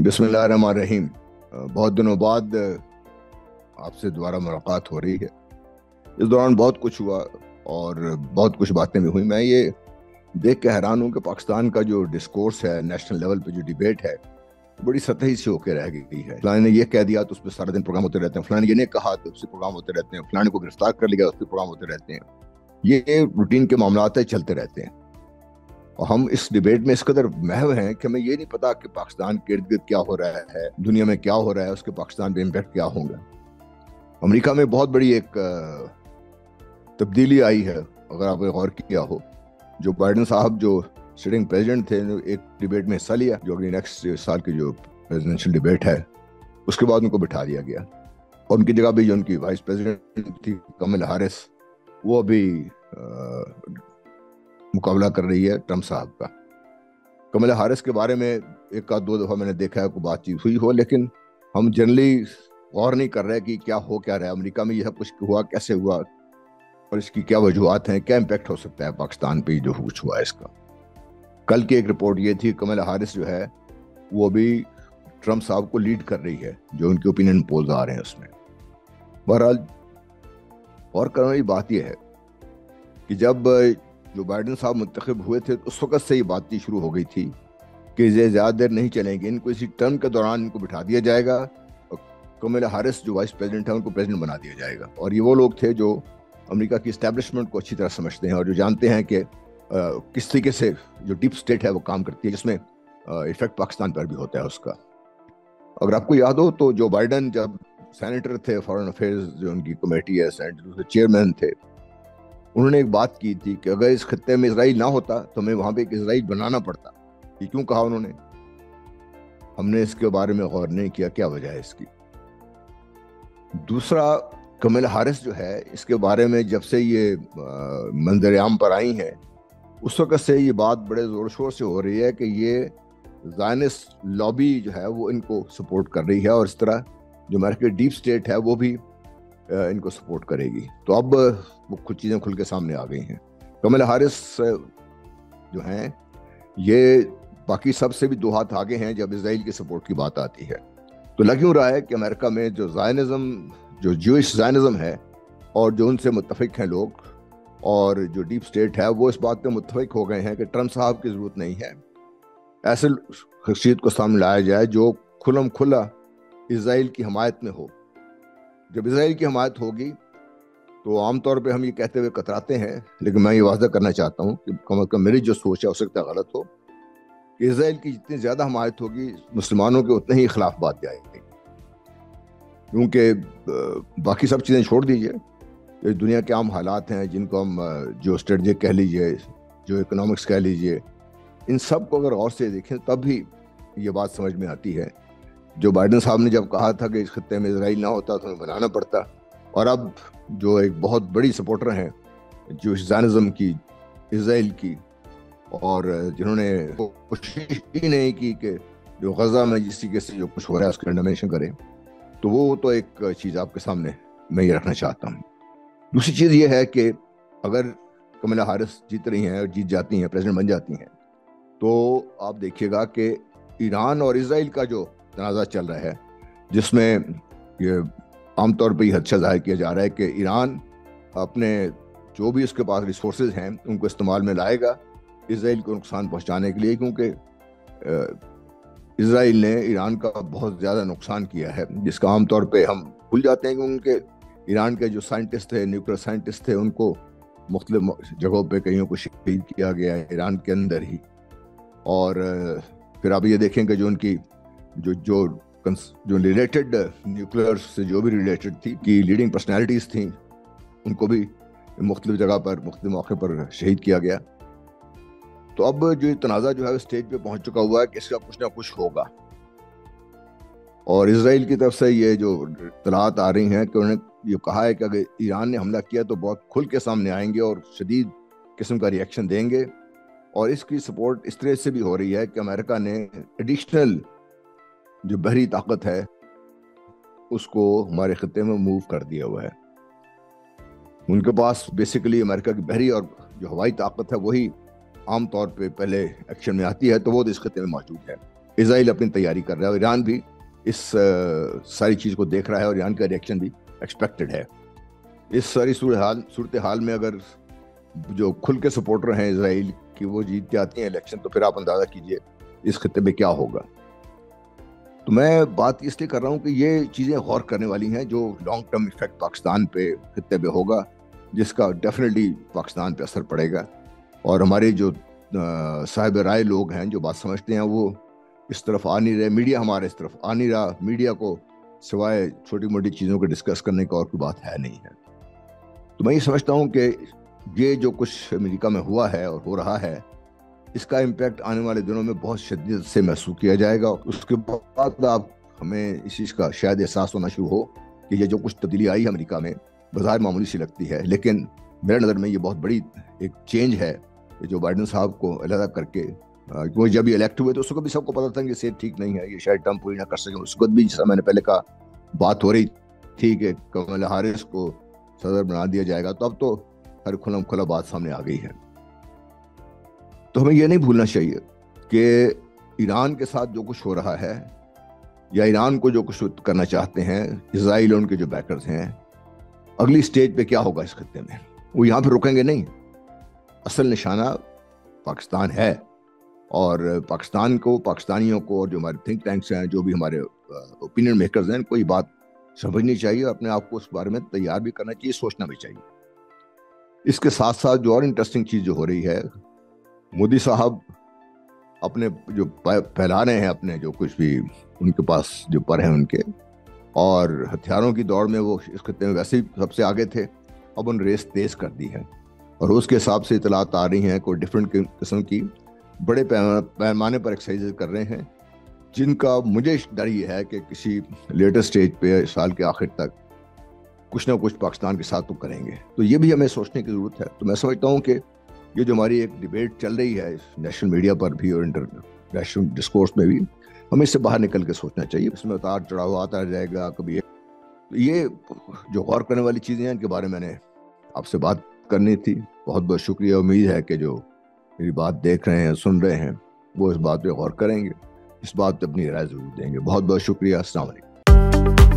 बिस्मिल्लाहिर्रहमानिर्रहीम। बहुत दिनों बाद आपसे दोबारा मुलाकात हो रही है। इस दौरान बहुत कुछ हुआ और बहुत कुछ बातें भी हुई। मैं ये देख के हैरान हूँ कि पाकिस्तान का जो डिस्कोर्स है, नेशनल लेवल पे जो डिबेट है, बड़ी सतही से होकर रह गई है। फलाने ने ये कह दिया तो उस पर सारा दिन प्रोग्राम होते रहते हैं, फलाने ये ने कहा तो उससे प्रोग्राम होते रहते हैं, फलाने को गिरफ्तार कर लिया उस पर प्रोग्राम होते रहते हैं। ये रूटीन के मामलात है, चलते रहते हैं। और हम इस डिबेट में इस कदर महव हैं कि हमें ये नहीं पता कि पाकिस्तान के इर्द गिर्द क्या हो रहा है, दुनिया में क्या हो रहा है, उसके पाकिस्तान पे इम्पैक्ट क्या होंगे। अमेरिका में बहुत बड़ी एक तब्दीली आई है, अगर आपने गौर किया हो। जो बाइडन साहब जो सिटिंग प्रेसिडेंट थे, एक डिबेट में हिस्सा लिया, जो अगली नेक्स्ट साल की जो प्रेसिडेंशियल डिबेट है, उसके बाद उनको बिठा दिया गया। और उनकी जगह भी जो उनकी वाइस प्रेसिडेंट थी कमला हैरिस, वो अभी मुकाबला कर रही है ट्रम्प साहब का। कमला हैरिस के बारे में एक आध दो दफ़ा मैंने देखा है, कोई बातचीत हुई हो, लेकिन हम जनरली गौर नहीं कर रहे कि क्या हो क्या रहा है अमेरिका में, यह सब कुछ हुआ कैसे हुआ और इसकी क्या वजूहत हैं, क्या इम्पैक्ट हो सकता है पाकिस्तान पे जो कुछ हुआ है इसका। कल की एक रिपोर्ट ये थी, कमला हैरिस जो है वो अभी ट्रम्प साहब को लीड कर रही है, जो उनके ओपिनियन पोल्स आ रहे हैं उसमें। बहरहाल और करने वाली बात यह है कि जब जो बाइडन साहब मुंतखब हुए थे तो उस वक्त से ये बातचीत शुरू हो गई थी कि ये ज़्यादा देर नहीं चलेंगे, इनको इसी टर्म के दौरान इनको बिठा दिया जाएगा और कमला हैरिस जो वाइस प्रेसिडेंट है उनको प्रेसिडेंट बना दिया जाएगा। और ये वो लोग थे जो अमेरिका की इस्टेब्लिशमेंट को अच्छी तरह समझते हैं और जो जानते हैं कि किस तरीके से जो डीप स्टेट है वो काम करती है, जिसमें इफेक्ट पाकिस्तान पर भी होता है उसका। अगर आपको याद हो तो जो बाइडन जब सेनेटर थे, फॉरेन अफेयर्स जो उनकी कमेटी है, सेनेटर चेयरमैन थे, उन्होंने एक बात की थी कि अगर इस खत्ते में इजराइल ना होता तो हमें वहां पे एक इजराइल बनाना पड़ता। ये क्यों कहा उन्होंने? हमने इसके बारे में गौर नहीं किया, क्या वजह है इसकी। दूसरा, कमला हैरिस जो है, इसके बारे में जब से ये मंजर-ए-आम पर आई हैं, उस वक्त से ये बात बड़े ज़ोर शोर से हो रही है कि ये ज़ायनिस्ट लॉबी जो है वो इनको सपोर्ट कर रही है और इस तरह जो अमेरिका डीप स्टेट है वो भी इनको सपोर्ट करेगी। तो अब वो कुछ चीज़ें खुल के सामने आ गई हैं। कमला हैरिस जो हैं ये बाकी सब से भी दो हाथ आगे हैं जब इजराइल की सपोर्ट की बात आती है। तो लग यूँ रहा है कि अमेरिका में जो ज़ायनिज़्म, जो ज्यूइश ज़ायनिज़्म है और जो उनसे मुत्तफिक हैं लोग और जो डीप स्टेट है, वो इस बात पे मुत्तफिक हो गए हैं कि ट्रम्प साहब की ज़रूरत नहीं है। ऐसे शख्सियत को सामने लाया जाए जो खुलम खुला इजराइल की हमायत में हो। जब इजराइल की हमायत होगी तो आमतौर पे हम ये कहते हुए कतराते हैं, लेकिन मैं ये वादा करना चाहता हूँ कि कम अज़ कम मेरी जो सोच है हो सकता है गलत हो, कि इजराइल की जितनी ज़्यादा हमायत होगी मुसलमानों के उतने ही खिलाफ बात जाएगी। क्योंकि बाकी सब चीज़ें छोड़ दीजिए, ये दुनिया के आम हालात हैं जिनको हम जो स्ट्रेटजी कह लीजिए, जो इकोनॉमिक्स कह लीजिए, इन सब को अगर गौर से देखें तब भी ये बात समझ में आती है। जो बाइडन साहब ने जब कहा था कि इस खत्ते में इजराइल ना होता तो हमें बनाना पड़ता, और अब जो एक बहुत बड़ी सपोर्टर हैं जो ज़ायनिज़्म की, इजराइल की, और जिन्होंने कोशिश ही नहीं की कि जो गज़ा में जिस तरीके से जो कुछ हो रहा है उसका कंडेमेनेशन करें, तो वो तो एक चीज़ आपके सामने मैं ये रखना चाहता हूँ। दूसरी चीज़ ये है कि अगर कमला हैरिस जीत रही हैं और जीत जाती हैं, प्रेसिडेंट बन जाती हैं, तो आप देखिएगा कि ईरान और इजराइल का जो तनाज़ा चल रहा है, जिसमें ये आमतौर पर यह खदशा जाहिर किया जा रहा है कि ईरान अपने जो भी उसके पास रिसोर्सेज हैं उनको इस्तेमाल में लाएगा इजराइल को नुकसान पहुंचाने के लिए, क्योंकि इजराइल ने ईरान का बहुत ज़्यादा नुकसान किया है, जिसका आमतौर पे हम भूल जाते हैं कि उनके ईरान के जो साइंटिस्ट थे, न्यूक्लियर साइंटिस्ट थे, उनको मुख्तलिफ जगहों पे कईयों को शहीद किया गया है ईरान के अंदर ही। और फिर आप ये देखें कि जो उनकी जो रिलेटेड न्यूक्लियर से जो भी रिलेटेड थी कि लीडिंग पर्सनैलिटीज़ थी, उनको भी मुख्तलिफ जगह पर मुख्तलिफ मौके पर शहीद किया गया। तो अब जो तनाज़ा जो है स्टेज पे पहुंच चुका हुआ है कि इसका कुछ ना कुछ होगा। और इजराइल की तरफ से ये जो इत्तलात आ रही हैं कि उन्होंने ये कहा है कि अगर ईरान ने हमला किया तो बहुत खुल के सामने आएंगे और शदीद किस्म का रिएक्शन देंगे। और इसकी सपोर्ट इस तरह से भी हो रही है कि अमेरिका ने एडिशनल जो बहरी ताकत है उसको हमारे खत्ते में मूव कर दिया हुआ है। उनके पास बेसिकली अमेरिका की बहरी और जो हवाई ताकत है वही आम तौर पे पहले एक्शन में आती है, तो वो इस खत्ते में मौजूद है। اسرائیل اپنی تیاری کر رہا ہے اور ایران بھی اس ساری چیز کو دیکھ رہا ہے اور ایران کا ریئیکشن بھی ایکسپیکٹڈ ہے. اس ساری صورتحال میں اگر جو کھل کے سپورٹر ہیں اسرائیل کی وہ جیت جاتی ہیں الیکشن تو پھر آپ اندازہ کیجئے اس خطے میں کیا ہوگا. تو میں بات اس لیے کر رہا ہوں کہ یہ چیزیں غور کرنے والی ہیں جو لانگ ٹرم ایفیکٹ پاکستان پہ خطے پہ ہوگا, جس کا ڈیفینیٹلی پاکستان پہ اثر پڑے گا. اور ہمارے جو صاحب رائے لوگ ہیں جو بات سمجھتے ہیں وہ اس طرف آ نہیں رہے, میڈیا ہمارے اس طرف آ نہیں رہا. میڈیا کو سوائے چھوٹی موٹی چیزوں کو ڈسکس کرنے کا اور کوئی بات ہے نہیں ہے. تو میں یہ سمجھتا ہوں کہ یہ جو کچھ امریکہ میں ہوا ہے اور ہو رہا ہے اس کا امپیکٹ آنے والے دنوں میں بہت شدت سے محسوس کیا جائے گا. اس کے بعد آپ ہمیں اس چیز کا شاید احساس ہونا شروع ہو کہ یہ جو کچھ تبدیلی آئی ہے امریکہ میں بظاہر معمولی سی لگتی ہے, لیکن میرے نظر میں یہ بہت بڑی ایک چینج ہے کہ جو بائیڈن صاحب کو علیحدہ کر کے, کیونکہ جب یہ الیکٹ ہوئے تو اس وقت بھی سب کو پتا تھا کہ صحت ٹھیک نہیں ہے, یہ شاید ٹرمپ پوری نہ کر سکیں. اس وقت بھی جیسا میں نے پہلے کہا بات ہو رہی تھی کہ کملا ہیرس کو صدر بنا دیا جائے گا, تو اب تو ہر کھلا بات سامنے آ گئی ہے. تو ہمیں یہ نہیں بھولنا چاہیے کہ ایران کے ساتھ جو کچھ ہو رہا ہے یا ایران کو جو کچھ کرنا چاہتے ہیں اسرائیل اور ان کے جو بیکرز ہیں, اگلی سٹیج پہ کیا ہوگا اس خطے میں, وہ یہاں پہ رکیں گے نہیں. اصل نشانہ پاکستان ہے اور پاکستان کو, پاکستانیوں کو, اور جو ہمارے تھنک ٹینکس ہیں, جو بھی ہمارے اوپینین میکرز ہیں, ان کو یہ بات سمجھنی چاہیے اور اپنے آپ کو اس بارے میں تیار بھی کرنا چاہیے, سوچنا بھی چاہیے. اس کے ساتھ ساتھ جو اور انٹرسٹنگ چیز جو ہو رہی ہے, مودی صاحب اپنے جو پھیلا رہے ہیں اپنے جو کچھ بھی ان کے پاس جو پر ہیں ان کے, اور ہتھیاروں کی دوڑ میں وہ اس خطے میں ویسے ہی سب سے آگے تھے, اب ان ریس تیز کر دی ہے اور اس کے حساب سے اطلاعات آ رہی ہیں کوئی ڈفرینٹ قسم کی بڑے پیمانے پر ایکسرسائز کر رہے ہیں, جن کا مجھے ڈر یہ ہے کہ کسی لیٹر سٹیج پہ سال کے آخر تک کچھ نہ کچھ پاکستان کے ساتھ تو کریں گے. تو یہ بھی ہمیں سوچنے کی ضرورت ہے. تو میں سمجھتا ہوں کہ یہ جو ہماری ایک ڈیبیٹ چل رہی ہے نیشنل میڈیا پر بھی اور انٹرنیشنل ڈسکورس میں بھی, ہمیں اس سے باہر نکل کے سوچنا چاہیے. اس میں اتار چڑھاؤ آتا جائے گا کبھی. یہ جو غور کرنے والی چیزیں ہیں ان کے بارے میں نے آپ سے بات کرنی تھی. بہت بہت شکریہ. امید ہے کہ جو میری بات دیکھ رہے ہیں, سن رہے ہیں, وہ اس بات پہ غور کریں گے, اس بات پہ اپنی رائے ضرور دیں گے. بہت بہت شکریہ. السلام علیکم.